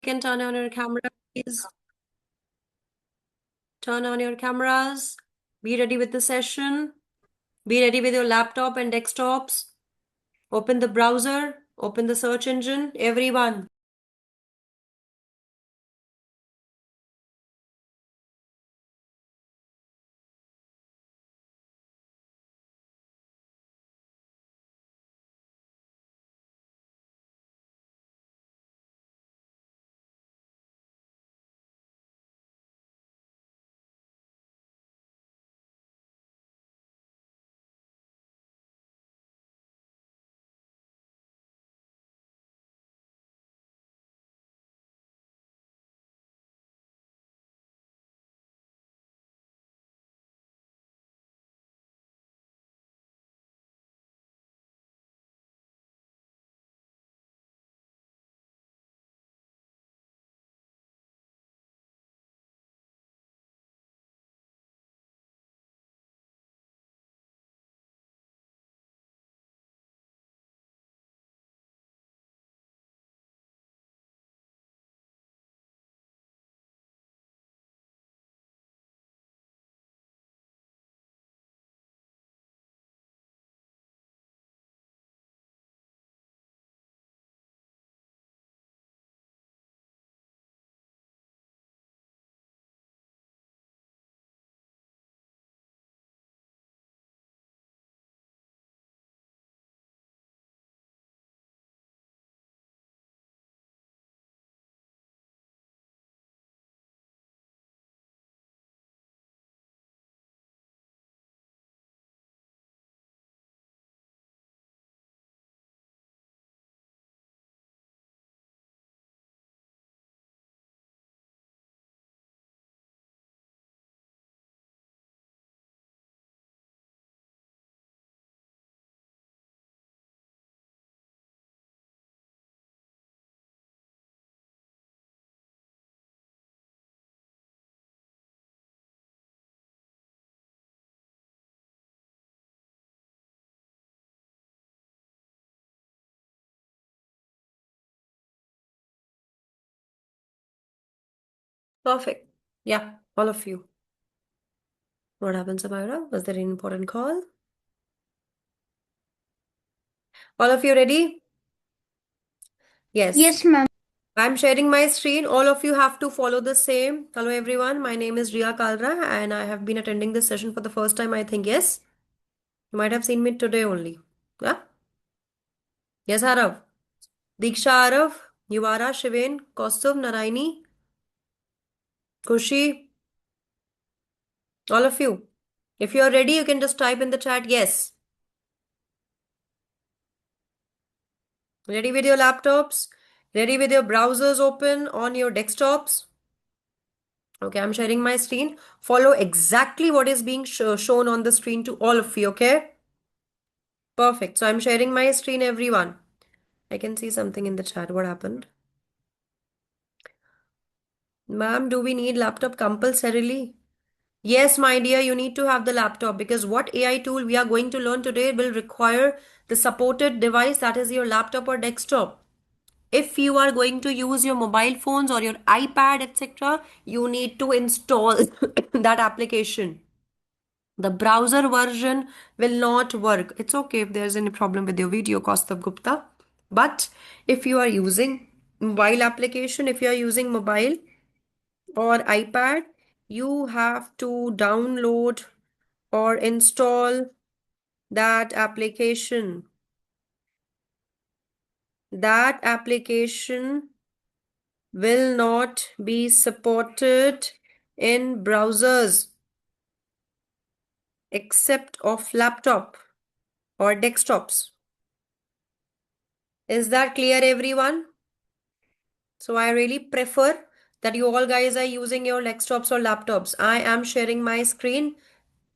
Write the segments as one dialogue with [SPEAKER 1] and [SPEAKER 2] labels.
[SPEAKER 1] can turn on your camera, please. Turn on your cameras. Be ready with the session. Be ready with your laptop and desktops. Open the browser. Open the search engine. Everyone. Perfect. Yeah, all of you. What happened, Samira? Was there an important call? All of you ready? Yes.
[SPEAKER 2] Yes, ma'am.
[SPEAKER 1] I'm sharing my screen. All of you have to follow the same. Hello, everyone. My name is Ria Kalra, and I have been attending this session for the first time, I think. Yes. You might have seen me today only. Yeah? Yes, Arav. Diksha Arav, Yuvara Shiven, Kaustav Naraini, Kushi, all of you. If you are ready, you can just type in the chat yes. Ready with your laptops? Ready with your browsers open on your desktops? Okay, I'm sharing my screen. Follow exactly what is being shown on the screen to all of you, okay? Perfect. So I'm sharing my screen, everyone. I can see something in the chat. What happened? Ma'am, do we need laptop compulsorily? Yes, my dear, you need to have the laptop because what AI tool we are going to learn today will require the supported device, that is your laptop or desktop. If you are going to use your mobile phones or your iPad, etc., you need to install that application. The browser version will not work. It's okay if there's any problem with your video, Kaustav Gupta. But if you are using mobile application, if you are using mobile or iPad, you have to download or install that application. That application will not be supported in browsers except of laptop or desktops. Is that clear, everyone? So I really prefer that you all guys are using your desktops or laptops. I am sharing my screen.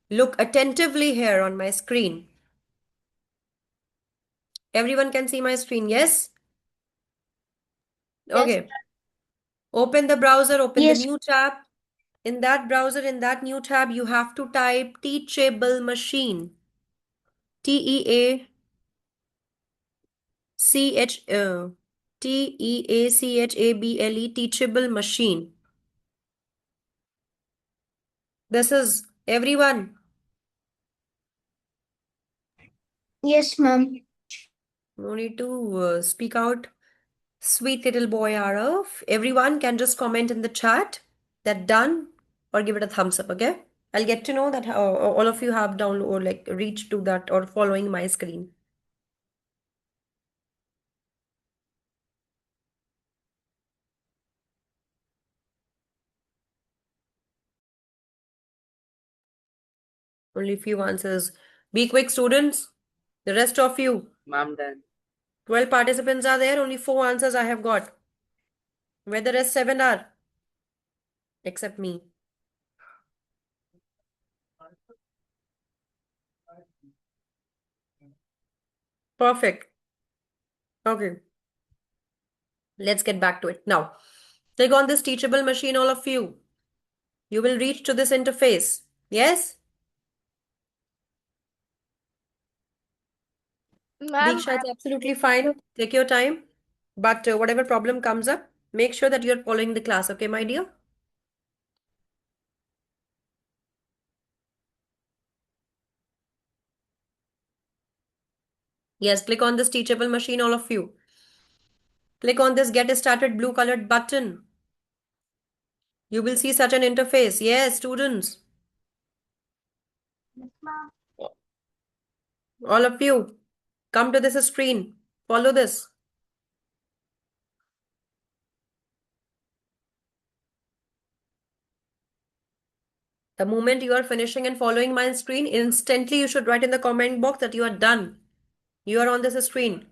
[SPEAKER 1] Look attentively here on my screen. Everyone can see my screen, yes?
[SPEAKER 2] Yes.
[SPEAKER 1] Okay. Open the browser, open the
[SPEAKER 2] Yes.
[SPEAKER 1] new tab. In that browser, in that new tab, you have to type Teachable Machine. Teachable. Teachable, teachable machine. This is everyone.
[SPEAKER 2] Yes, ma'am.
[SPEAKER 1] No need to speak out. Sweet little boy Arav. Everyone can just comment in the chat that done or give it a thumbs up, okay? I'll get to know that all of you have download or like reached to that or following my screen. Only few answers. Be quick, students. The rest of you.
[SPEAKER 3] Ma'am, done.
[SPEAKER 1] 12 participants are there. Only 4 answers I have got. Where the rest 7 are? Except me. Perfect. Okay. Let's get back to it. Now, click on this teachable machine, all of you. You will reach to this interface. Yes?
[SPEAKER 2] Ma'am,
[SPEAKER 1] Diksha, it's absolutely fine. Take your time. But whatever problem comes up, make sure that you're following the class, okay, my dear? Yes, click on this teachable machine, all of you. Click on this get started blue colored button. You will see such an interface. Yes, students, all of you, come to this screen. Follow this. The moment you are finishing and following my screen, instantly you should write in the comment box that you are done. You are on this screen.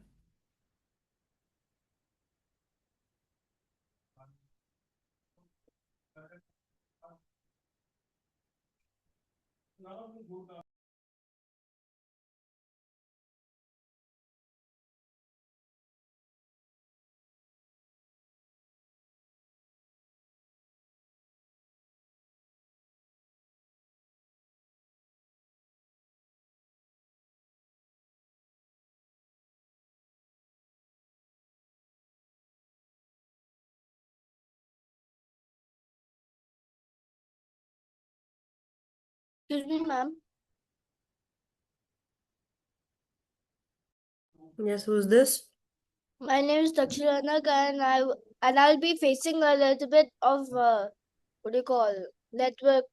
[SPEAKER 2] excuse me, ma'am.
[SPEAKER 1] Yes, who's this?
[SPEAKER 2] My name is Dakshinanak, and I'll be facing a little bit of what do you call network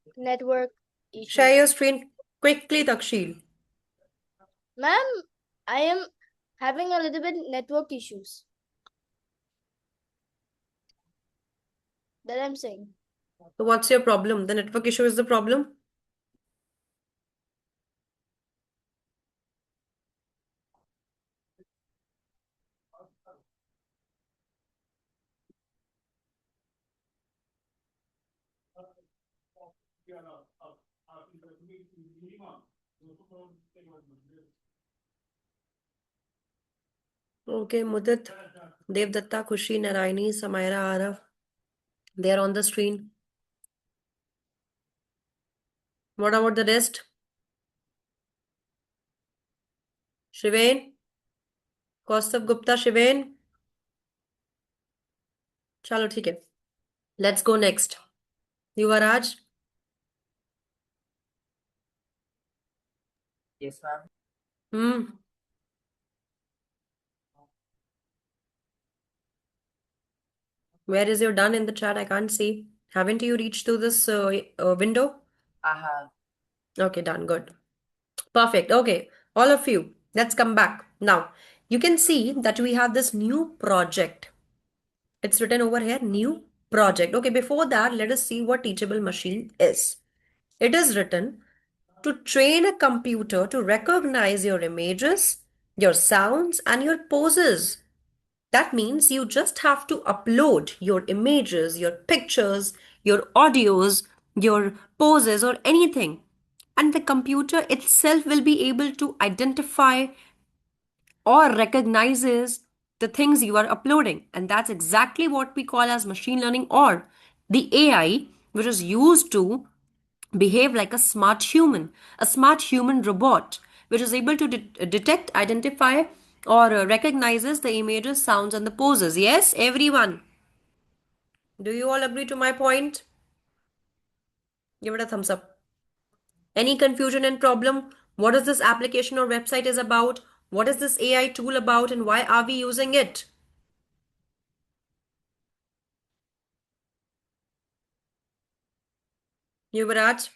[SPEAKER 1] Share
[SPEAKER 2] issues.
[SPEAKER 1] your screen quickly, Takshil.
[SPEAKER 2] Ma'am, I am having a little bit network issues. That I'm saying.
[SPEAKER 1] So what's your problem? The network issue is the problem? Okay, Mudit, Devdatta, Khushi, Naraini, Samaira, Arav. They are on the screen. What about the rest? Shivain, Kaustav Gupta, Shivain. Chalo, theek hai. Let's go next. Yuvaraj,
[SPEAKER 3] Yes, ma'am.
[SPEAKER 1] hmm. Where is your done in the chat? I can't see. Haven't you reached to this window?
[SPEAKER 3] I have.
[SPEAKER 1] Okay, done. Good. Perfect. Okay, all of you, let's come back. Now, you can see that we have this new project. It's written over here, new project. Okay, before that, let us see what teachable machine is. It is written to train a computer to recognize your images, your sounds, and your poses. That means you just have to upload your images, your pictures, your audios, your poses, or anything. And the computer itself will be able to identify or recognizes the things you are uploading. And that's exactly what we call as machine learning or the AI, which is used to behave like a smart human robot, which is able to detect, identify, or recognizes the images, sounds, and the poses. Yes, everyone. Do you all agree to my point? Give it a thumbs up. Any confusion and problem? What is this application or website is about? What is this AI tool about and why are we using it? Yuvraj,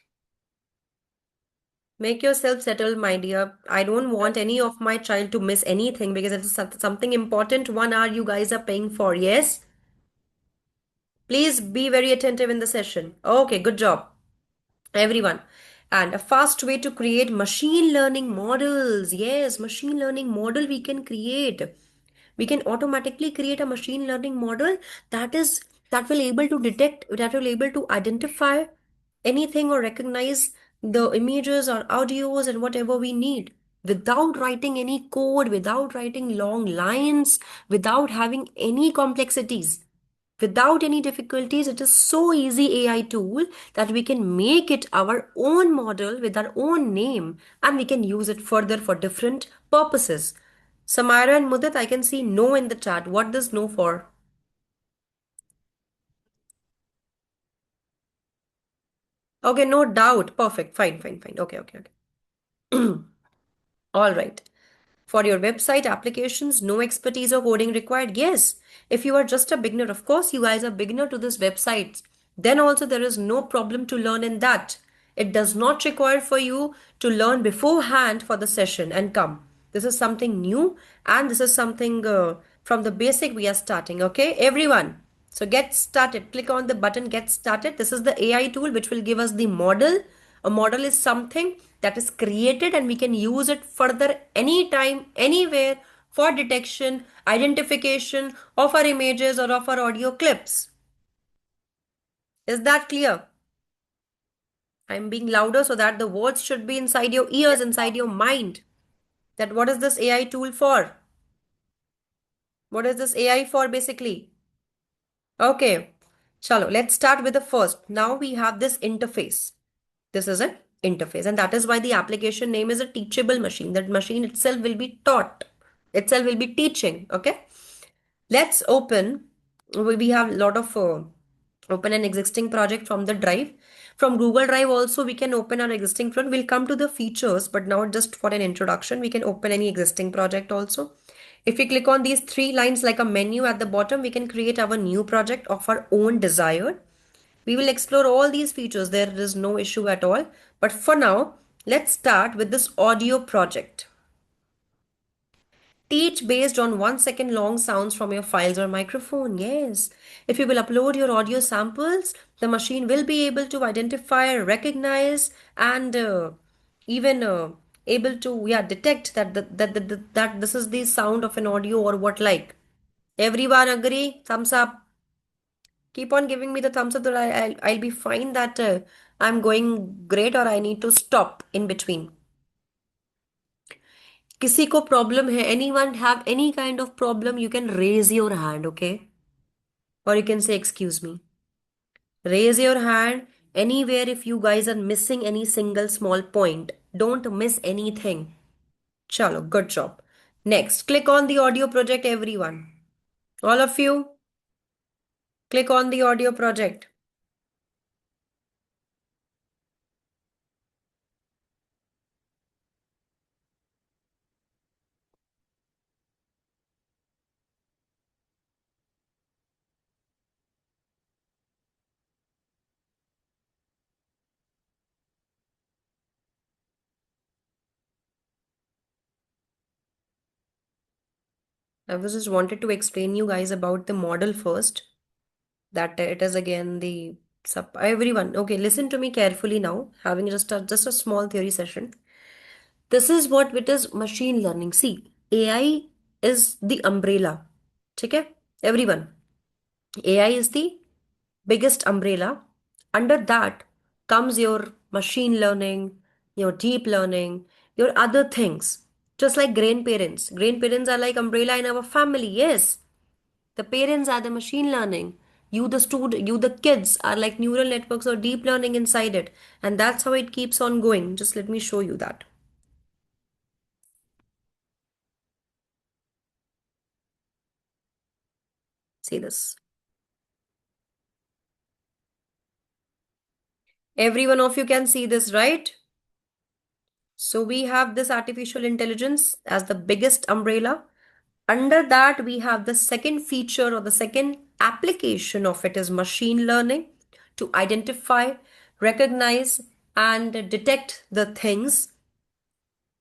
[SPEAKER 1] make yourself settled, my dear. I don't want any of my child to miss anything because it is something important. 1 hour you guys are paying for. Yes? Please be very attentive in the session. Okay, good job, everyone. And a fast way to create machine learning models. Yes, machine learning model we can create. We can automatically create a machine learning model that is that will able to detect, that will able to identify anything or recognize the images or audios and whatever we need without writing any code, without writing long lines, without having any complexities, without any difficulties. It is so easy AI tool that we can make it our own model with our own name, and we can use it further for different purposes. Samira and Mudit, I can see no in the chat. What does no for? Okay, no doubt. Perfect. Fine, fine, fine. Okay, okay, okay. All right. For your website applications, no expertise or coding required. Yes, if you are just a beginner, of course, you guys are beginner to this website. Then also there is no problem to learn in that. It does not require for you to learn beforehand for the session and come. This is something new, and this is something from the basic we are starting. Okay, everyone. So get started. Click on the button get started. This is the AI tool which will give us the model. A model is something that is created and we can use it further anytime, anywhere for detection, identification of our images or of our audio clips. Is that clear? I'm being louder so that the words should be inside your ears,
[SPEAKER 3] Yes,
[SPEAKER 1] inside
[SPEAKER 3] ma'am.
[SPEAKER 1] your mind. That what is this AI tool for? What is this AI for basically? Okay. Chalo, let's start with the first. Now we have this interface. This is an interface, and that is why the application name is a teachable machine. That machine itself will be taught, itself will be teaching. Okay, let's open. We have a lot of open an existing project from the drive. From Google Drive also we can open our existing project. We'll come to the features, but now just for an introduction, we can open any existing project also. If we click on these three lines like a menu at the bottom, we can create our new project of our own desire. We will explore all these features. There is no issue at all. But for now, let's start with this audio project. Teach based on 1 second long sounds from your files or microphone. Yes. If you will upload your audio samples, the machine will be able to identify, recognize, and even able to detect that this is the sound of an audio or what like. Everyone agree? Thumbs up. Keep on giving me the thumbs up that I'll be fine that I'm going great or I need to stop in between. किसी को problem है? Anyone have any kind of problem? You can raise your hand, okay? Or you can say, excuse me. Raise your hand anywhere if you guys are missing any single small point. Don't miss anything. Chalo, good job. Next, click on the audio project, everyone. All of you, click on the audio project. I was just wanted to explain you guys about the model first. That it is again the sub everyone. Okay, listen to me carefully now. Having just a small theory session. This is what it is machine learning. See, AI is the umbrella. Okay, everyone. AI is the biggest umbrella. Under that comes your machine learning, your deep learning, your other things. Just like grandparents. Grandparents are like umbrella in our family. Yes, the parents are the machine learning. You the kids are like neural networks or deep learning inside it. And that's how it keeps on going. Just let me show you that. See this. Every one of you can see this, right? So we have this artificial intelligence as the biggest umbrella. Under that, we have the second feature or the second application of it is machine learning to identify, recognize, and detect the things.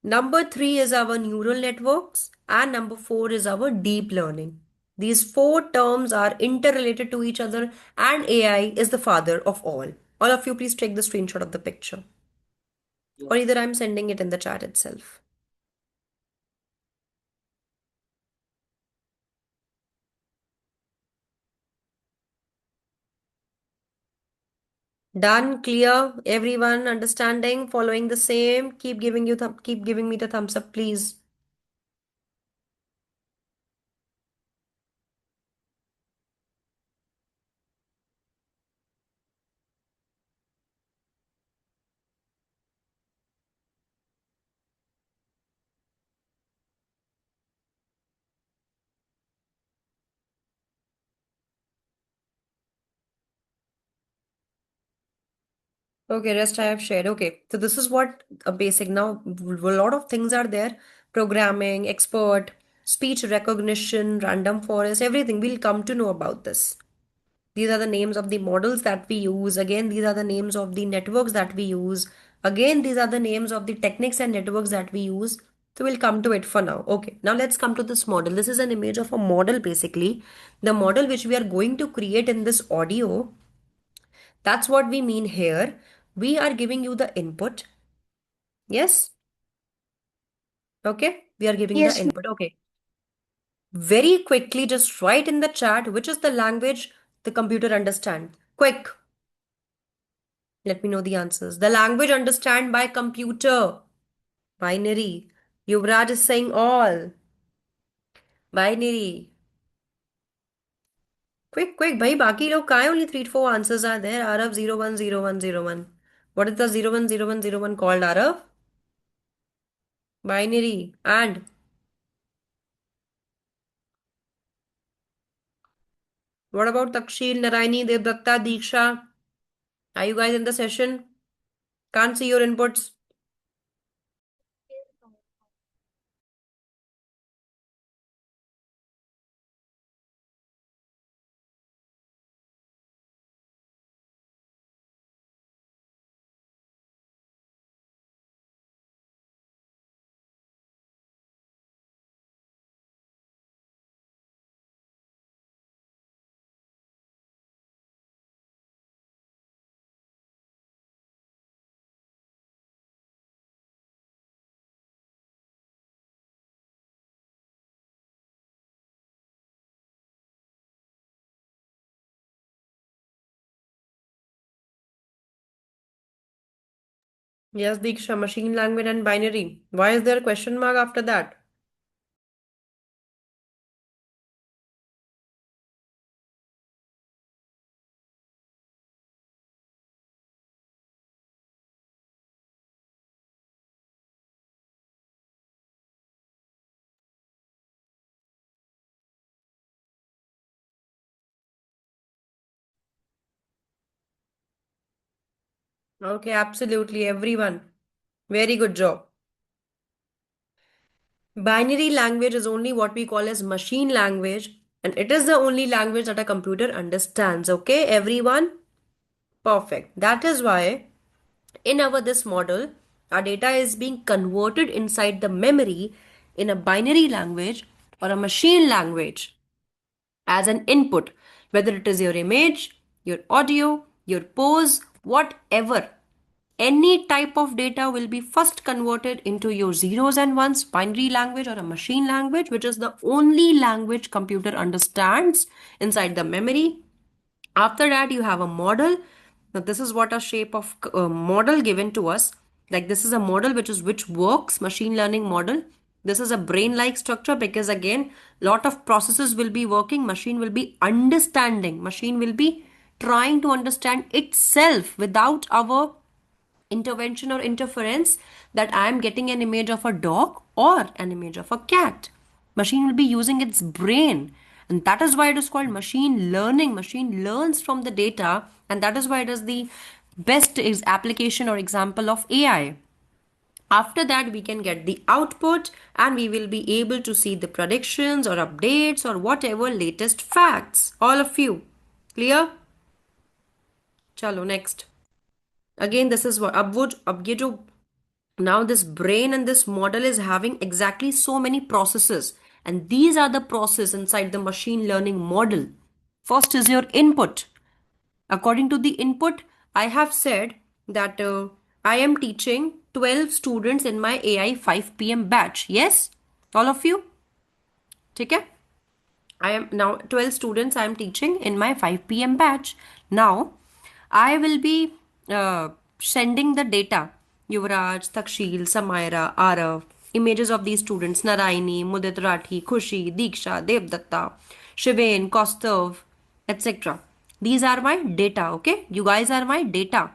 [SPEAKER 1] Number three is our neural networks, and number four is our deep learning. These four terms are interrelated to each other, and AI is the father of all. All of you, please take the screenshot of the picture, or either I'm sending it in the chat itself. Done, clear, everyone understanding, following the same. Keep giving me the thumbs up, please. Okay, rest I have shared. Okay, so this is what a basic now. A lot of things are there: programming, expert, speech recognition, random forest, everything. We'll come to know about this. These are the names of the models that we use. Again, these are the names of the networks that we use. Again, these are the names of the techniques and networks that we use. So we'll come to it for now. Okay, now let's come to this model. This is an image of a model basically. The model which we are going to create in this audio, that's what we mean here. We are giving you the input. Yes? Okay, we are giving the
[SPEAKER 2] Yes,
[SPEAKER 1] input. Okay. Very quickly, just write in the chat which is the language the computer understands. Quick. Let me know the answers. The language understand by computer. Binary. Yuvraj is saying all. Binary. Quick, quick. भाई बाकी लोग कहाँ हैं? Only 3 4 answers are there. Arav 010101. What is the 010101 called, Arav? Binary. And what about Takshil, Narayani, Devdatta, Deeksha? Are you guys in the session? Can't see your inputs. Yes, Deeksha, machine language and binary. Why is there a question mark after that? Okay, absolutely, everyone. Very good job. Binary language is only what we call as machine language, and it is the only language that a computer understands. Okay, everyone? Perfect. That is why in our this model, our data is being converted inside the memory in a binary language or a machine language as an input, whether it is your image, your audio, your pose, whatever. Any type of data will be first converted into your zeros and ones, binary language or a machine language, which is the only language computer understands inside the memory. After that, you have a model. Now, this is what a shape of model given to us. Like this is a model which works, machine learning model. This is a brain-like structure because again, lot of processes will be working. Machine will be understanding. Machine will be trying to understand itself without our intervention or interference that I am getting an image of a dog or an image of a cat. Machine will be using its brain And that is why it is called machine learning. Machine learns from the data, and that is why it is the best is application or example of AI. After that, we can get the output and we will be able to see the predictions or updates or whatever latest facts. All of you. Clear? Chalo, next. Again, this is what अब ये जो now this brain and this model is having exactly so many processes, and these are the process inside the machine learning model. First is your input. According to the input, I have said that I am teaching 12 students in my AI 5 p.m. batch. Yes? All of you? Okay? I am now 12 students I am teaching in my 5 p.m. batch. Now, I will be sending the data. Yuvraj, Takshil, Samaira, Arav, images of these students Naraini, Mudit Rathi, Khushi, Diksha, Devdatta, Shivain, Kaustav, etc. These are my data, okay? You guys are my data.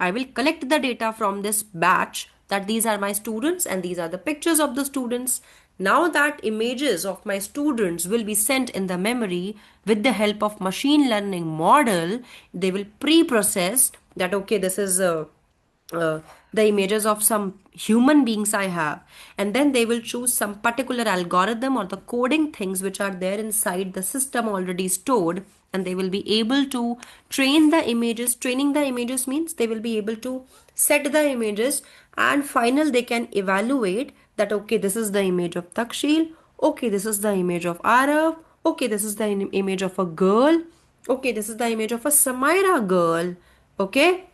[SPEAKER 1] I will collect the data from this batch that these are my students and these are the pictures of the students. Now that images of my students will be sent in the memory with the help of machine learning model, they will pre-process that okay, this is the images of some human beings I have, and then they will choose some particular algorithm or the coding things which are there inside the system already stored, and they will be able to train the images. Training the images means they will be able to set the images, and final they can evaluate that okay, this is the image of Takshil, okay, this is the image of Arav, okay, this is the image of a girl, okay, this is the image of a Samaira girl. Okay,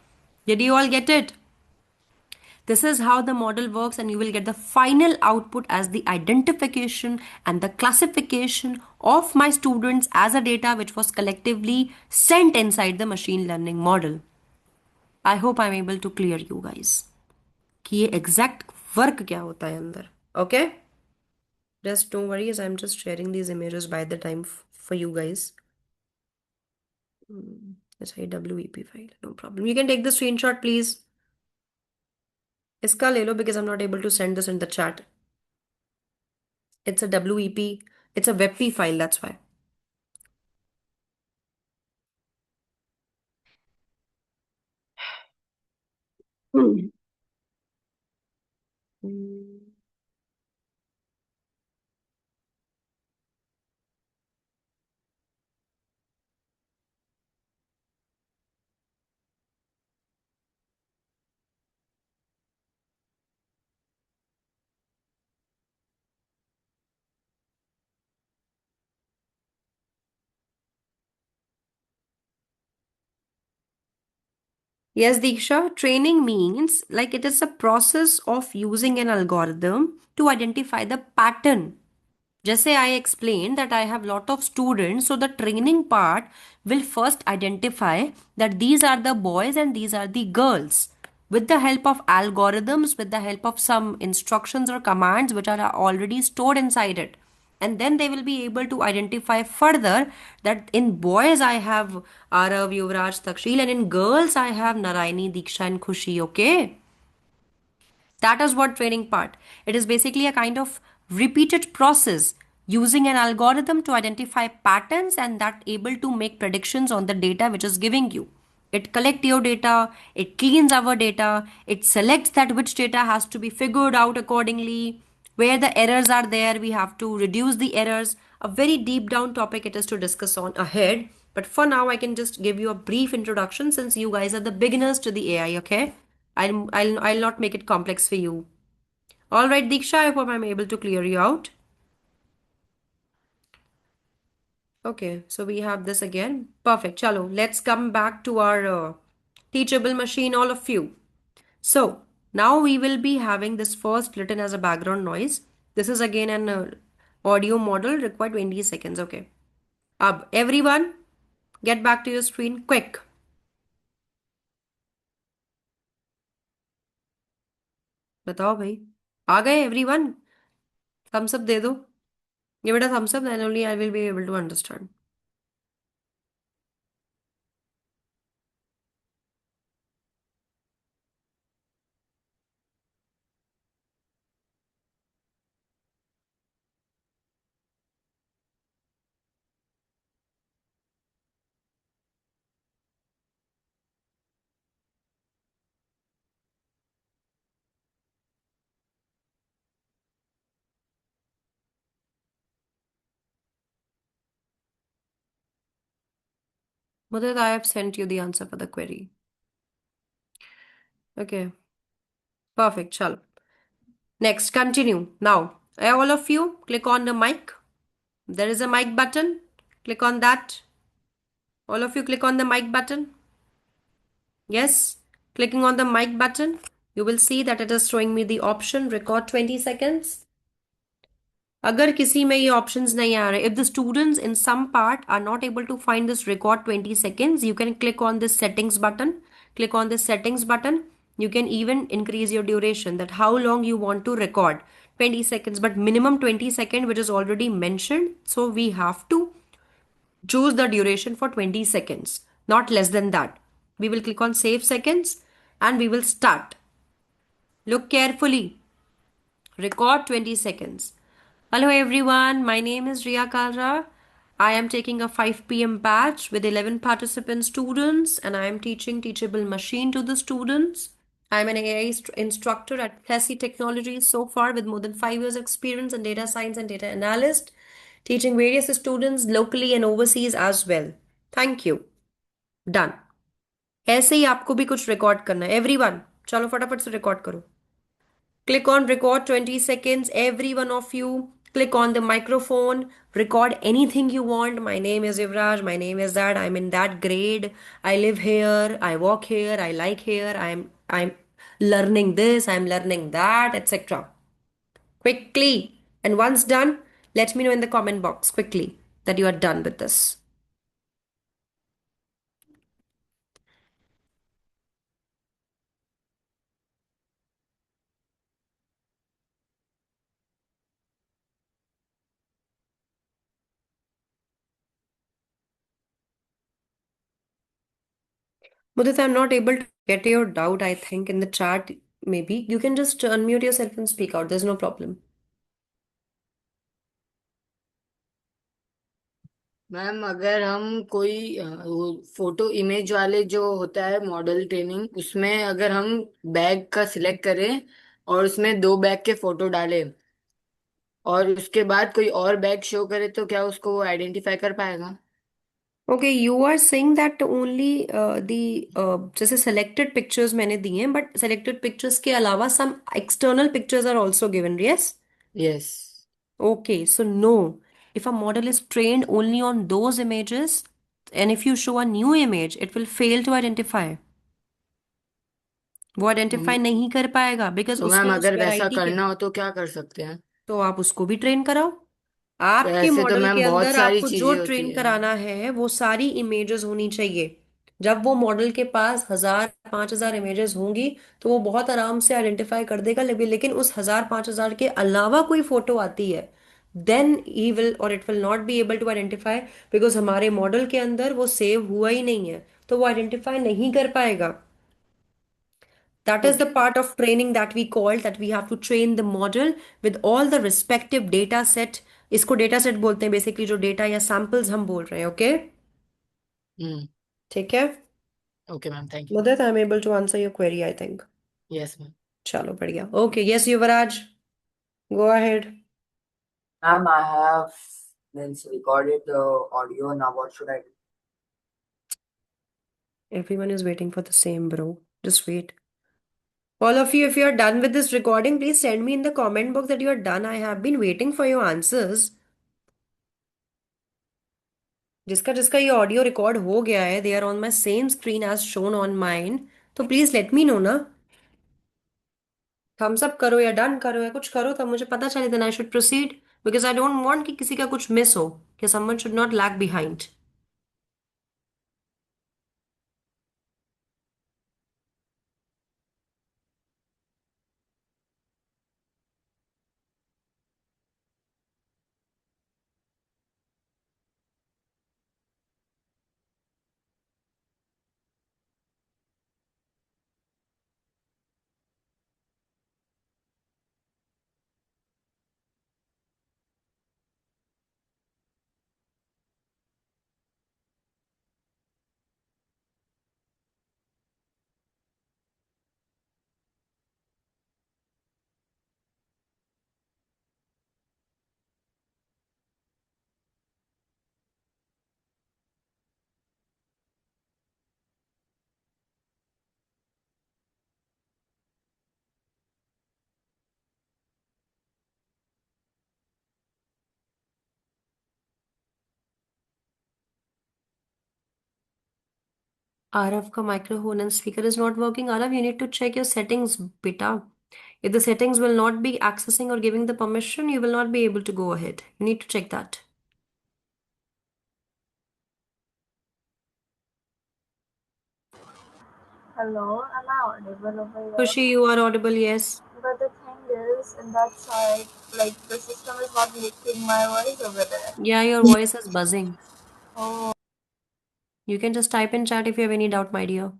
[SPEAKER 1] did you all get it? This is how the model works, and you will get the final output as the identification and the classification of my students as a data which was collectively sent inside the machine learning model. I hope I'm able to clear you guys कि ये exact work क्या होता है अंदर. Okay? Just don't worry, as I'm just sharing these images by the time for you guys. It's a WEP file, no problem. You can take the screenshot, please. इसका ले लो because I'm not able to send this in the chat. It's a WEP. It's a WebP file, that's why. Hmm. Mm. Yes, Diksha, training means like it is a process of using an algorithm to identify the pattern. Just say I explained that I have lot of students, so the training part will first identify that these are the boys and these are the girls. With the help of algorithms, with the help of some instructions or commands which are already stored inside it. And then they will be able to identify further that in boys I have Arav, Yuvraj, Takshil, and in girls I have Naraini, Diksha, and Khushi. Okay? That is what training part. It is basically a kind of repeated process using an algorithm to identify patterns and that able to make predictions on the data which is giving you. It collects your data, it cleans our data, it selects that which data has to be figured out accordingly. Where the errors are there, we have to reduce the errors. A very deep down topic it is to discuss on ahead. But for now, I can just give you a brief introduction since you guys are the beginners to the AI, okay? I'll not make it complex for you. All right, Diksha, I hope I'm able to clear you out. Okay, so we have this again. Perfect. Chalo, let's come back to our teachable machine, all of you. So now we will be having this first written as a background noise. This is again an audio model, require 20 seconds. Okay. Ab, everyone, get back to your screen quick. बताओ भाई आ गए everyone Thums up दे दो give it a thumbs up then only I will be able to understand. Mudit, I have sent you the answer for the query. Okay, perfect. Chalo. Next, continue. Now, all of you, click on the mic. There is a mic button. Click on that. All of you, click on the mic button. Yes, clicking on the mic button, you will see that it is showing me the option record 20 seconds. अगर किसी में ये options नहीं आ रहे, if the students in some part are not able to find this record 20 seconds, you can click on this settings button. Click on this settings button. You can even increase your duration, that how long you want to record. 20 seconds, but minimum 20 seconds, which is already mentioned. So we have to choose the duration for 20 seconds, not less than that. We will click on save seconds and we will start. Look carefully. Record 20 seconds. Hello everyone, my name is Ria Kalra. I am taking a 5 p.m. batch with 11 participant students and I am teaching Teachable Machine to the students. I am an AI instructor at Plessy Technologies so far with more than 5 years experience in data science and data analyst, teaching various students locally and overseas as well. Thank you. Done. ऐसे ही आपको भी कुछ record करना है everyone चलो फटाफट से record करो click on record 20 seconds every one of you click on the microphone record anything you want my name is Yuvraj my name is that I'm in that grade I live here I walk here I like here I'm learning this I'm learning that etc quickly and once done let me know in the comment box quickly that you are done with this. Mudit, I'm not able to get your doubt, I think, in the chat. Maybe you can just unmute yourself and speak out. There's no problem.
[SPEAKER 3] Ma'am अगर हम कोई वो photo image वाले जो होता है model training उसमें अगर हम बैग का सिलेक्ट करें और उसमें दो बैग के फोटो डालें और उसके बाद कोई और बैग शो करे तो क्या उसको वो आइडेंटिफाई कर पाएगा?
[SPEAKER 1] Okay, you are saying that only the जैसे selected pictures मैंने दिए हैं, but selected pictures के अलावा some external pictures are also given, yes?
[SPEAKER 3] Yes
[SPEAKER 1] Okay, so no. If a model is trained only on those images, and if you show a new image, it will fail to identify. वो identify नहीं कर पाएगा because
[SPEAKER 3] तो
[SPEAKER 1] उसने
[SPEAKER 3] ma'am
[SPEAKER 1] उस
[SPEAKER 3] अगर वैसा
[SPEAKER 1] variety के
[SPEAKER 3] करना हो तो क्या कर सकते हैं?
[SPEAKER 1] तो आप उसको भी ट्रेन कराओ आपके
[SPEAKER 3] ऐसे तो
[SPEAKER 1] मॉडल के
[SPEAKER 3] मैम बहुत
[SPEAKER 1] अंदर
[SPEAKER 3] सारी
[SPEAKER 1] आपको जो
[SPEAKER 3] चीजें होती
[SPEAKER 1] ट्रेन
[SPEAKER 3] है।
[SPEAKER 1] कराना है वो सारी इमेजेस होनी चाहिए जब वो मॉडल के पास 1000 5000 इमेजेस होंगी तो वो बहुत आराम से आइडेंटिफाई कर देगा लेकिन उस 1000 5000 के अलावा कोई फोटो आती है देन ही विल और it will not be able to identify because हमारे मॉडल के अंदर वो सेव हुआ ही नहीं है तो वो आइडेंटिफाई नहीं कर पाएगा. That is the
[SPEAKER 3] okay
[SPEAKER 1] part of training that we call that we have to train the model with all the respective data set. इसको data set बोलते हैं basically जो data या samples हम बोल रहे हैं okay
[SPEAKER 3] हम्म
[SPEAKER 1] ठीक है
[SPEAKER 3] okay ma'am thank you.
[SPEAKER 1] Mudit, I'm able to answer your query I think.
[SPEAKER 3] Yes ma'am.
[SPEAKER 1] चलो बढ़िया okay yes Yuvraj go ahead.
[SPEAKER 4] Ma'am, I have means recorded the audio. Now, what should I do?
[SPEAKER 1] Everyone is waiting for the same bro just wait. All of you if you are done with this recording please send me in the comment box that you are done. I have been waiting for your answers. जिसका जिसका ये audio record हो गया है they are on my same screen as shown on mine तो please let me know ना thumbs up करो या डन करो या कुछ करो तब मुझे पता चले then I should proceed because I don't want कि किसी का कुछ मिस हो कि someone should not lag behind. Arav ka microphone and speaker is not working. Arav, you need to check your settings, beta. If the settings will not be accessing or giving the permission, you will not be able to go ahead. You need to check that.
[SPEAKER 5] Hello, am I audible over here?
[SPEAKER 1] Khushi, you are audible, yes.
[SPEAKER 5] But the thing is, in that side, like the system is not making my voice over there.
[SPEAKER 1] Yeah, your voice is buzzing.
[SPEAKER 5] Oh,
[SPEAKER 1] You can just type in chat if you have any doubt, my dear.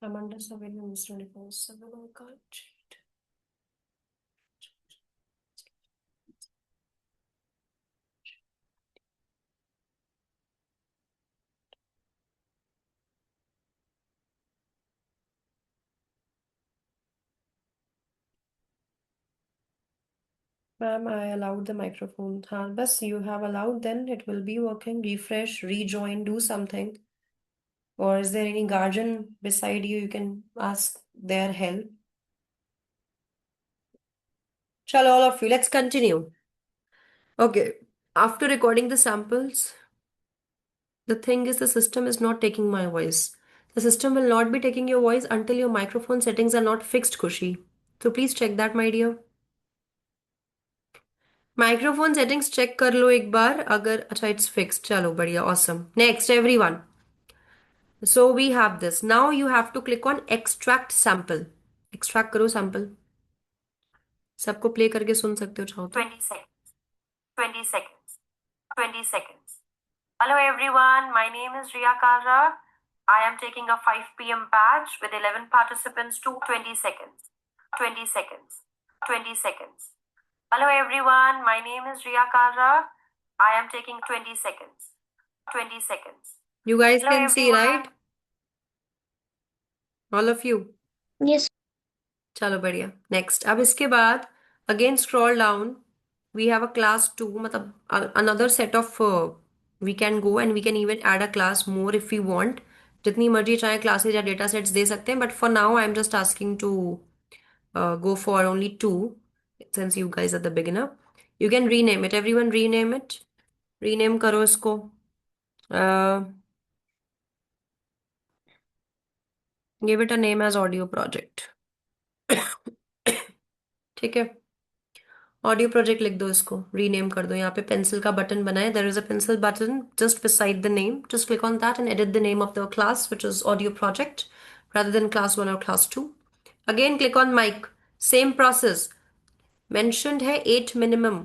[SPEAKER 1] Amanda Surveillance 24/7 on card sheet. Ma'am, I allowed the microphone. हाँ बस you have allowed, then it will be working. Refresh, rejoin, do something. Or is there any guardian beside you? You can ask their help. Chalo, all of you, let's continue. Okay, after recording the samples, the thing is the system is not taking my voice. The system will not be taking your voice until your microphone settings are not fixed, Kushi. So please check that, my dear. Microphone settings check कर लो एक बार अगर अच्छा it's fixed चलो बढ़िया awesome next everyone so we have this now you have to click on extract sample extract करो sample सबको play करके सुन सकते हो चाहो तो 20 seconds 20 seconds 20 seconds hello everyone my name is Riya Kalra I am taking a 5 p.m. batch with 11 participants to 20 seconds 20 seconds 20 seconds hello everyone, my name is Riya Kalra. I am taking 20 seconds. 20 seconds. You guys hello can everyone. See, right? All of you.
[SPEAKER 2] Yes.
[SPEAKER 1] चलो बढ़िया next अब इसके बाद again scroll down we have a class 2 मतलब another set of we can go and we can even add a class more if you want जितनी मर्जी चाहे classes या डेटा सेट्स दे सकते हैं but for now I am just asking to go for only 2 since you guys are the beginner you can rename it everyone rename it rename करो इसको uh, give it a name as audio project ठीक है audio project लिख दो इसको rename कर दो यहाँ पे पेंसिल का बटन बनाए there is a pencil button just beside the name just click on that and edit the name of the class which is audio project rather than class 1 or class 2 again click on mic same process mentioned है 8 minimum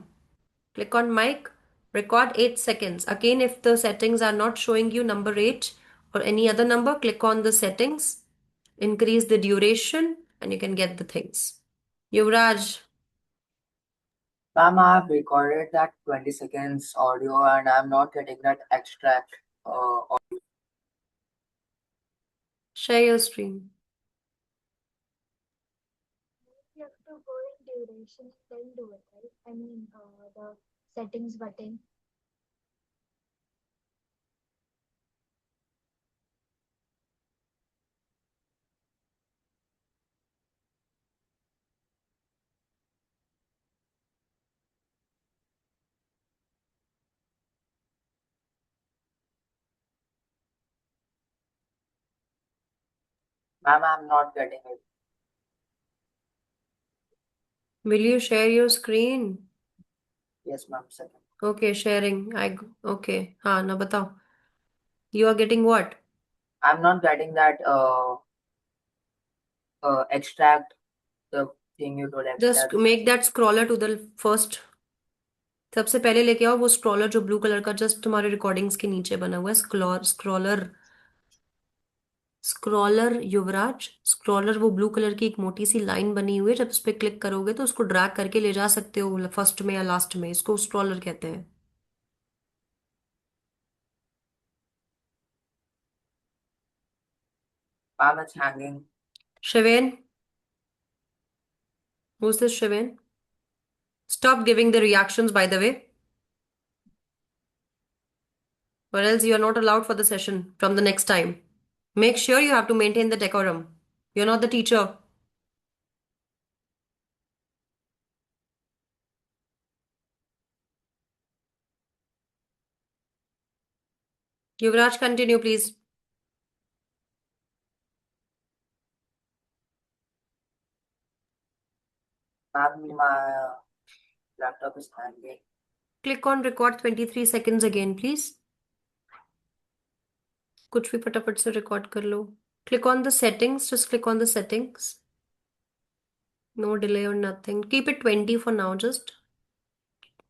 [SPEAKER 1] click on mic record 8 seconds again if the settings are not showing you number 8 or any other number click on the settings increase the duration and you can get the things Yuvraj
[SPEAKER 4] Ma'am, I have recorded that 20 seconds audio and I'm not getting that extract.
[SPEAKER 1] share your screen
[SPEAKER 2] You have to go in duration, then do it, right? I mean, the settings button.
[SPEAKER 4] Ma'am, I'm not getting it.
[SPEAKER 1] will you share your screen
[SPEAKER 4] Yes, ma'am. Second.
[SPEAKER 1] okay sharing I okay हाँ ना बताओ you are getting what
[SPEAKER 4] I'm not getting that extract, the thing you told
[SPEAKER 1] just
[SPEAKER 4] extract.
[SPEAKER 1] make that scroller to the first सबसे पहले लेके आओ वो scroller जो blue colour का जस्ट तुम्हारे रिकॉर्डिंग्स के नीचे बना हुआ है स्क्रॉलर स्क्रॉलर युवराज स्क्रॉलर वो ब्लू कलर की एक मोटी सी लाइन बनी हुई है जब उस पर क्लिक करोगे तो उसको ड्रैग करके ले जा सकते हो फर्स्ट में या लास्ट में इसको स्क्रॉलर कहते हैं
[SPEAKER 4] Ma'am, it's hanging.
[SPEAKER 1] Shivain? Who's this Shivain? Stop giving the reactions, by the way, or else you are not allowed for the session from the next time. Make sure you have to maintain the decorum. You're not the teacher. Yuvraj, continue, please.
[SPEAKER 4] Ma'am, my laptop is hanging.
[SPEAKER 1] Click on record 23 seconds again, please. कुछ भी फटाफट से record कर लो. Click on the settings. Just click on the settings. No delay or nothing. Keep it 20 for now. Just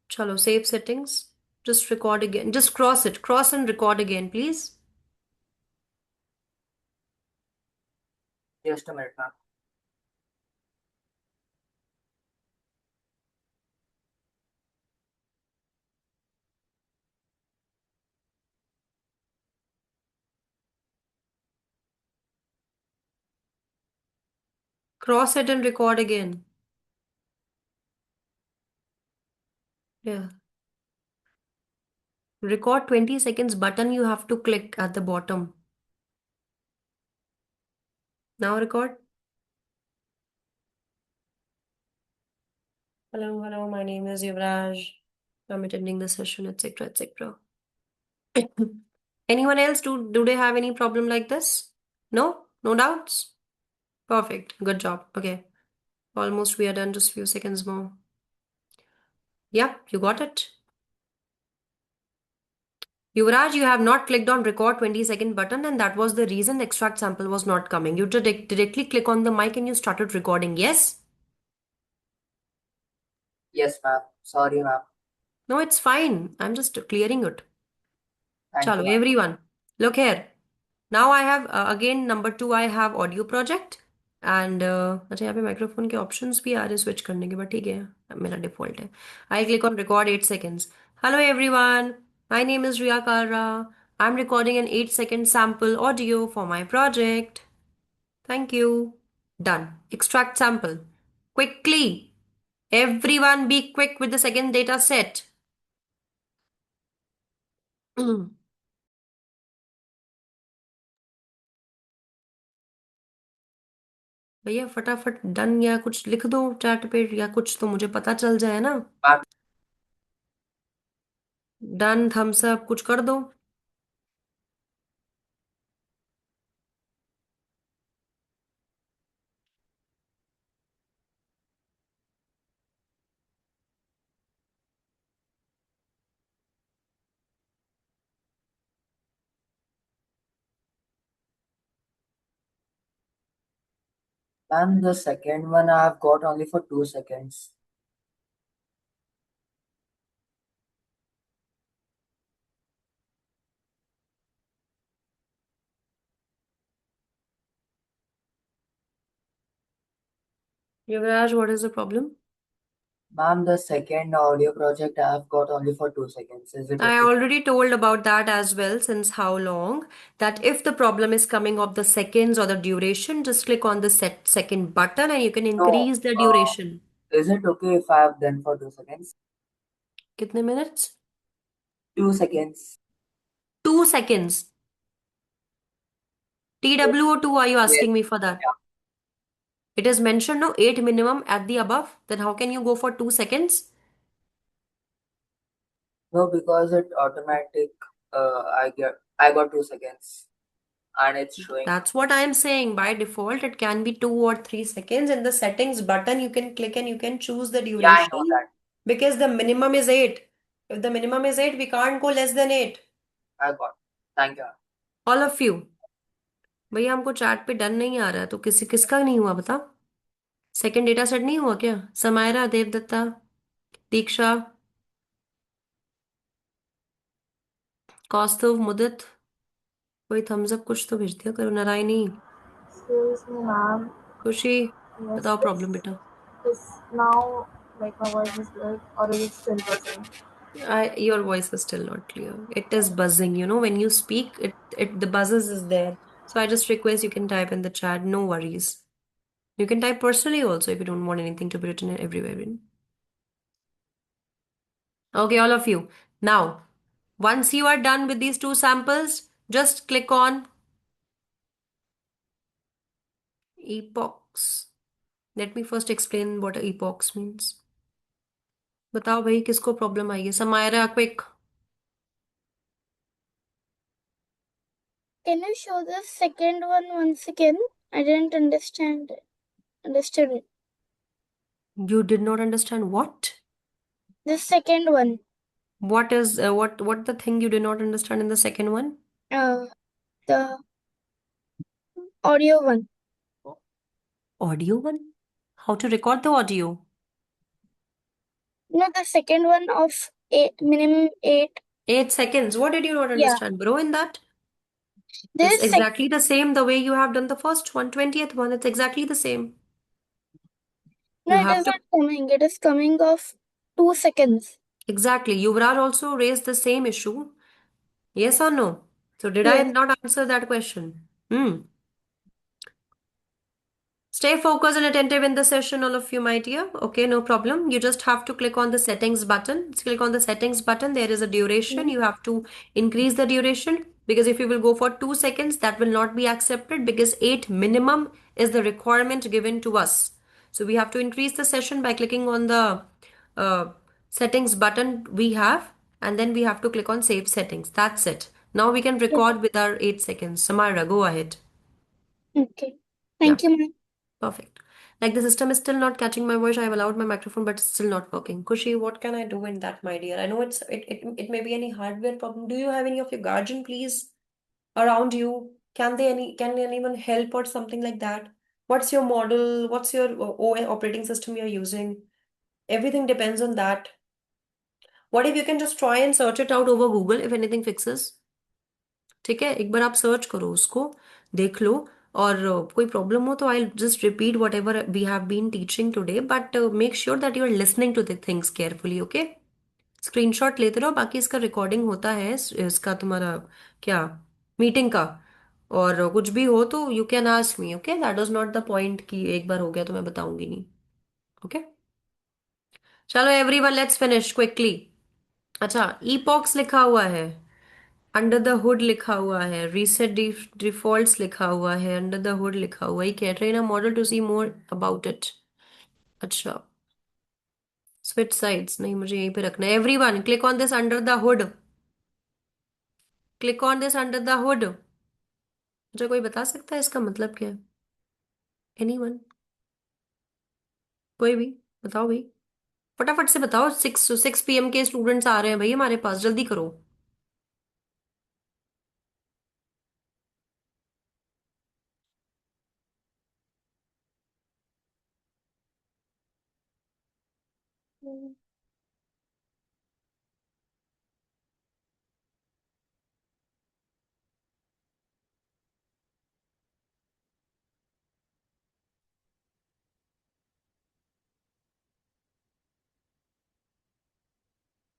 [SPEAKER 1] chalo, save settings. Just record again. Just cross it. Cross and record again, please.
[SPEAKER 4] Just a minute, ma'am.
[SPEAKER 1] Cross it and record again. Yeah. Record 20 seconds button you have to click at the bottom. Now record. Hello, my name is Yuvraj. I'm attending the session, etc., etc. Anyone else? Do they have any problem like this? No? No doubts? Perfect. Good job. Okay. Almost we are done. Just few seconds more. Yeah, you got it. Yuvraj, you have not clicked on record 20-second button, and that was the reason the extract sample was not coming. You directly click on the mic and you started recording. Yes?
[SPEAKER 4] Yes, ma'am. Sorry, ma'am.
[SPEAKER 1] No, it's fine. I'm just clearing it.
[SPEAKER 4] Thank you,
[SPEAKER 1] Chalo,
[SPEAKER 4] ma'am.
[SPEAKER 1] everyone. Look here. Now I have, again, number 2, I have audio project. And अच्छा यहाँ पे microphone के options भी आ रहे switch करने के, but ठीक है मेरा default है. I click on record 8 seconds. Hello everyone, my name is Riya Kalra. I'm recording an 8-second sample audio for my project. Thank you. Done. Extract sample. Quickly. Everyone be quick with the second data set. भैया फटाफट done या कुछ लिख दो chat पे, या कुछ तो मुझे पता चल जाए ना.
[SPEAKER 4] Ma'am,
[SPEAKER 1] डन, थम्स अप, कुछ कर दो.
[SPEAKER 4] ma'am, the second one I've got only for 2 seconds.
[SPEAKER 1] Yuvraj, what is the problem?
[SPEAKER 4] Ma'am, the second audio project I've got only for 2 seconds. Is it
[SPEAKER 1] I
[SPEAKER 4] okay?
[SPEAKER 1] already told about that as well, since how long, that if the problem is coming of the seconds or the duration, just click on the set second button and you can
[SPEAKER 4] No,
[SPEAKER 1] increase the duration.
[SPEAKER 4] is it okay if I've done for 2 seconds?
[SPEAKER 1] कितने minutes?
[SPEAKER 4] 2 seconds.
[SPEAKER 1] 2 seconds. TW or 2, are you
[SPEAKER 4] Yes.
[SPEAKER 1] asking me for that?
[SPEAKER 4] Yeah.
[SPEAKER 1] It is mentioned no 8 minimum at the above. Then how can you go for 2 seconds?
[SPEAKER 4] No, because it automatic. I got 2 seconds, and it's showing.
[SPEAKER 1] That's what I'm saying. By default, it can be 2 or 3 seconds. In the settings button, you can click and you can choose the
[SPEAKER 4] Yeah, I know
[SPEAKER 1] duration,
[SPEAKER 4] that.
[SPEAKER 1] because the minimum is 8. If the minimum is 8, we can't go less than 8.
[SPEAKER 4] I got. Thank you.
[SPEAKER 1] All of you. भैया हमको chat पे done नहीं आ रहा है, तो किसका नहीं हुआ बता. सेकंड डेटा सेट नहीं हुआ क्या? समायरा, देवदत्ता, दीक्षा, कौस्तुभ, मुदित, कोई थम्स अप कुछ तो भेज दिया करो. Narayani,
[SPEAKER 5] Excuse me, ma'am.
[SPEAKER 1] खुशी,
[SPEAKER 5] Yes,
[SPEAKER 1] बताओ प्रॉब्लम बेटा.
[SPEAKER 5] is now like my voice is good or is it still buzzing?
[SPEAKER 1] Your voice is still not clear. It is buzzing, when you speak, it the buzzes is there. So I just request you can type in the chat, no worries. You can type personally also if you don't want anything to be written everywhere. Okay, all of you. Now, once you are done with these two samples, just click on epochs. Let me first explain what epochs means. बताओ भाई किसको problem आई है? Samira, quick.
[SPEAKER 2] Can you show the second one once again? I didn't understand it. Understood it.
[SPEAKER 1] You did not understand what?
[SPEAKER 2] The second one.
[SPEAKER 1] What is what the thing you did not understand in the second one?
[SPEAKER 2] The audio one.
[SPEAKER 1] Audio one? How to record the audio?
[SPEAKER 2] No, the second one of minimum 8.
[SPEAKER 1] 8 seconds. What did you not
[SPEAKER 2] Yeah.
[SPEAKER 1] understand, bro, in that? It's
[SPEAKER 2] This
[SPEAKER 1] exactly the same the way you have done the first one, 20th one. It's exactly the same.
[SPEAKER 2] No,
[SPEAKER 1] You
[SPEAKER 2] it
[SPEAKER 1] have
[SPEAKER 2] is
[SPEAKER 1] to
[SPEAKER 2] not coming. It is coming of 2 seconds.
[SPEAKER 1] exactly. Yuvraj also raised the same issue. Yes or no? So did I
[SPEAKER 2] Yes.
[SPEAKER 1] not answer that question? Stay focused and attentive in the session, all of you, my dear. Okay, no problem. You just have to click on the settings button. Click on the settings button. There is a duration. You have to increase the duration because if you will go for 2 seconds, that will not be accepted because 8 minimum is the requirement given to us. So we have to increase the session by clicking on the uh, settings button we have, and then we have to click on save settings. That's it. Now we can
[SPEAKER 2] Yes.
[SPEAKER 1] record with our 8 seconds. Samara, go ahead.
[SPEAKER 2] Okay.
[SPEAKER 1] Yeah.
[SPEAKER 2] Thank you, ma'am.
[SPEAKER 1] Perfect. Like the system is still not catching my voice. I have allowed my microphone, but it's still not working. Kushi, what can I do in that, my dear? I know it may be any hardware problem. Do you have any of your guardian, please, around you? Can anyone help or something like that? What's your model? What's your operating system you're using? Everything depends on that. What if you can just try and search it out over Google if anything fixes? ठीक है, एक बार आप search करो उसको, देख लो, और कोई problem हो तो I just repeat whatever we have been teaching today, but make sure that you are listening to the things carefully. Okay, screenshot लेते रहो. बाकी इसका रिकॉर्डिंग होता है, इसका तुम्हारा क्या मीटिंग का, और कुछ भी हो तो you can ask me. Okay, that is not the point कि एक बार हो गया तो मैं बताऊंगी नहीं. ओके, चलो एवरीवन, लेट्स फिनिश क्विकली. अच्छा, ईपॉक्स लिखा हुआ है, अंडर द हुड लिखा हुआ है, रीसेट डिफॉल्ट्स लिखा हुआ है, अंडर द हुड लिखा हुआ है. क्या train a model to see more about it. अच्छा, स्विच साइड्स नहीं, मुझे यहीं पे रखना है. Everyone click on this under the hood. Click on this under the hood. मुझे कोई बता सकता है इसका मतलब क्या है? एनीवन? कोई भी बताओ भाई, फटाफट से बताओ. 6 PM के स्टूडेंट्स आ रहे हैं भाई हमारे पास, जल्दी करो.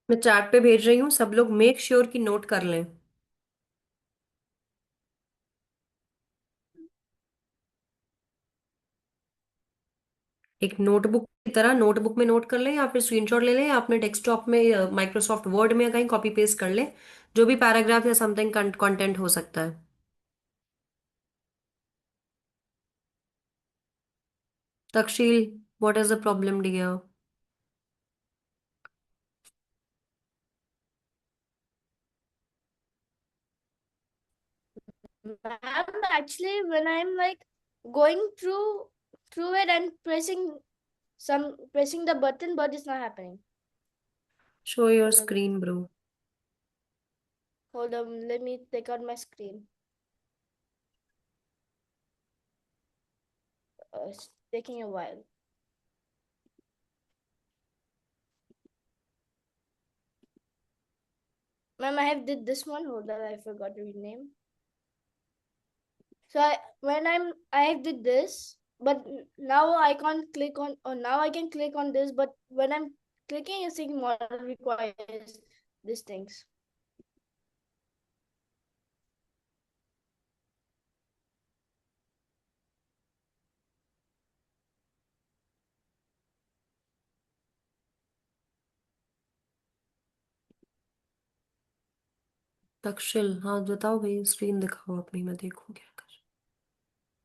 [SPEAKER 1] मैं चैट पे भेज रही हूँ, सब लोग मेक श्योर कि नोट कर लें. एक नोटबुक की तरह नोटबुक में नोट कर लें, या फिर स्क्रीनशॉट ले लें, या अपने डेस्कटॉप में माइक्रोसॉफ्ट वर्ड में कहीं कॉपी पेस्ट कर लें, जो भी पैराग्राफ या समथिंग कंटेंट हो सकता है. Takshil, what is the problem dear?
[SPEAKER 2] Ma'am, actually, when I'm like going through it and pressing the button, but it's not happening.
[SPEAKER 1] Show your
[SPEAKER 2] Hold on.
[SPEAKER 1] Screen bro.
[SPEAKER 2] Hold on, let me take out my screen. It's taking a while. Ma'am, I have did this one. Hold on, I forgot to rename. So I have did this, but now I can't click on, or now I can click on this, but when I'm clicking, it's saying model requires these things.
[SPEAKER 1] तक्षशिल, हाँ बताओ भाई, screen दिखाओ अपनी, मैं देखूं क्या कर।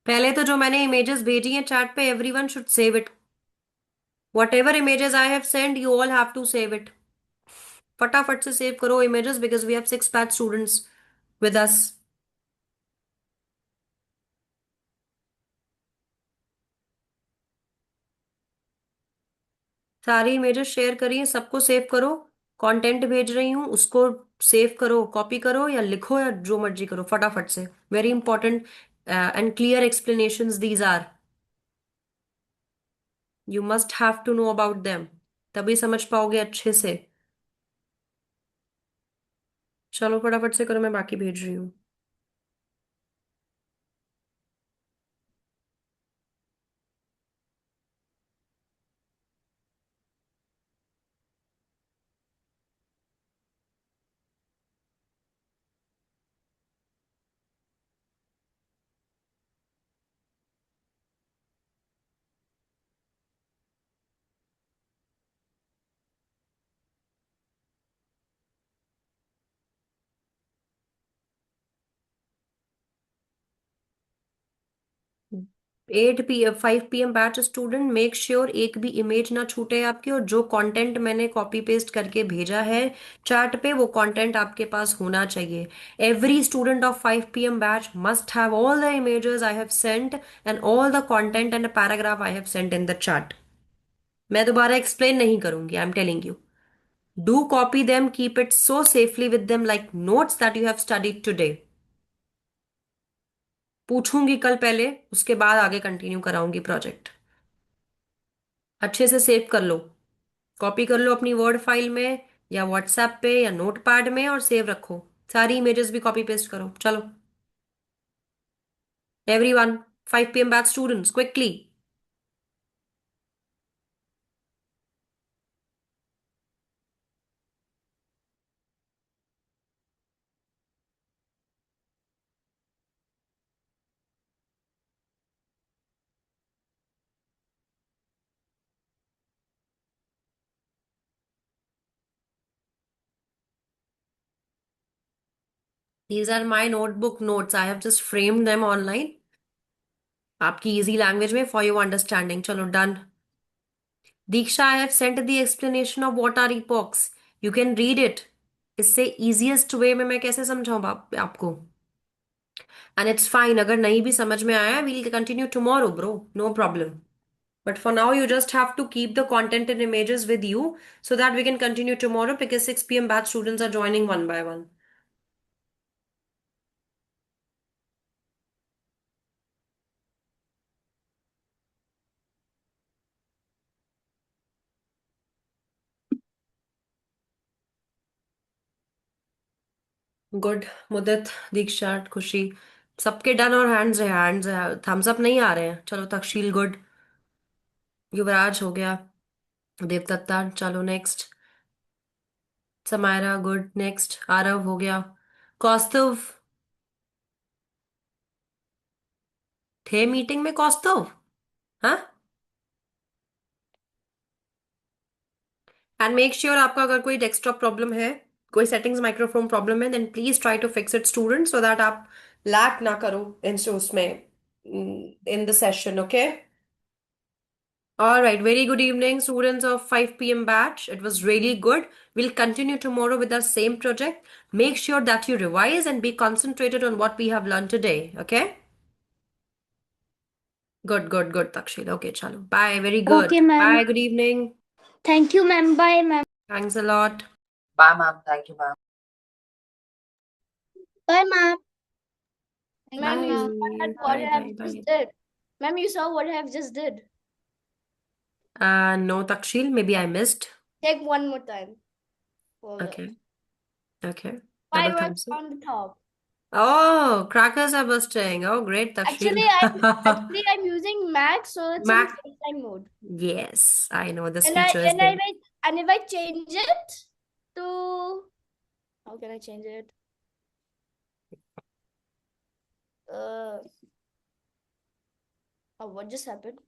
[SPEAKER 1] पहले तो जो मैंने इमेजेस भेजी हैं चैट पे, everyone should save it. Whatever images I have sent, you all have to save it. फटाफट से सेव करो images, because we have 6 batch students with us. सारी इमेजेस शेयर करिए, सबको सेव करो। कंटेंट भेज रही हूँ, उसको सेव करो, कॉपी करो या लिखो या जो मर्जी करो फटाफट से। Very important and clear explanations these are. You must have to know about them, तभी समझ पाओगे अच्छे से। चलो फटाफट से करो, मैं बाकी भेज रही हूँ। 8 PM 5 PM batch student, make sure एक भी इमेज ना छूटे आपकी, और जो कंटेंट मैंने कॉपी पेस्ट करके भेजा है चैट पे, वो कंटेंट आपके पास होना चाहिए। Every student of 5 PM batch must have all the images I have Saint and all the content and paragraph I have Saint in the chat. मैं दोबारा एक्सप्लेन नहीं करूंगी, I am telling you. Do copy them, keep it so safely with them like notes that you have studied today. पूछूंगी कल पहले, उसके बाद आगे कंटिन्यू कराऊंगी प्रोजेक्ट। अच्छे से सेव कर लो, कॉपी कर लो अपनी वर्ड फाइल में या व्हाट्सएप पे या नोटपैड में, और सेव रखो। सारी इमेजेस भी कॉपी पेस्ट करो। चलो everyone, 5 PM batch students, quickly. These are my notebook notes, I have just framed them online आपकी इजी लैंग्वेज में फॉर योर अंडरस्टैंडिंग। चलो done. Diksha, I have sent the explanation of what are epochs, you can read it. इससे easiest way में मैं कैसे समझाऊं आपको। And it's fine, अगर नहीं भी समझ में आया, we'll continue tomorrow bro, no problem. But for now, you just have to keep the content and images with you so that we can continue tomorrow, because 6 PM batch students are joining one by one. Good. Mudit, Diksha, Khushi, सबके done, और hands है, Thums up नहीं आ रहे हैं। चलो तक्षील good, युवराज हो गया, देवदत्ता चलो next, Samaira good next, Aarav हो गया, कौस्तुभ थे मीटिंग में, कौस्तुभ। हाँ, एंड मेक श्योर आपका अगर कोई डेस्कटॉप प्रॉब्लम है, कोई सेटिंग्स माइक्रोफोन प्रॉब्लम है, then please try to fix it student, so that आप लैक ना करो इन उसमें, in the session, okay. All right, very good evening, students of 5 PM batch. It was really good. We'll continue tomorrow with our same project. Make sure that you revise and be concentrated on what we have learned today, okay? Good, good, good, Takshil. Okay, chalo. Bye. Very good.
[SPEAKER 2] Okay, ma'am.
[SPEAKER 1] Bye. Good evening.
[SPEAKER 2] Thank you, ma'am. Bye, ma'am.
[SPEAKER 1] Thanks a lot.
[SPEAKER 4] Bye, ma'am. Thank you, ma'am.
[SPEAKER 2] Bye, ma'am.
[SPEAKER 1] Bye.
[SPEAKER 2] Ma'am, you saw what I
[SPEAKER 1] Bye,
[SPEAKER 2] have
[SPEAKER 1] bye,
[SPEAKER 2] just
[SPEAKER 1] bye.
[SPEAKER 2] did. Ma'am, you saw what I have just did.
[SPEAKER 1] No, Takshil, maybe I missed.
[SPEAKER 2] Take one more time. Hold it.
[SPEAKER 1] Okay. Okay. Double
[SPEAKER 2] Fireworks
[SPEAKER 1] thumbs up.
[SPEAKER 2] on the top.
[SPEAKER 1] Oh, crackers are bursting. Oh, great, Takshil.
[SPEAKER 2] Actually I'm using Mac, so it's in
[SPEAKER 1] Mac.
[SPEAKER 2] FaceTime mode.
[SPEAKER 1] Yes, I know this
[SPEAKER 2] And
[SPEAKER 1] feature is there.
[SPEAKER 2] if I change it to, how can I change it? Oh, what just happened?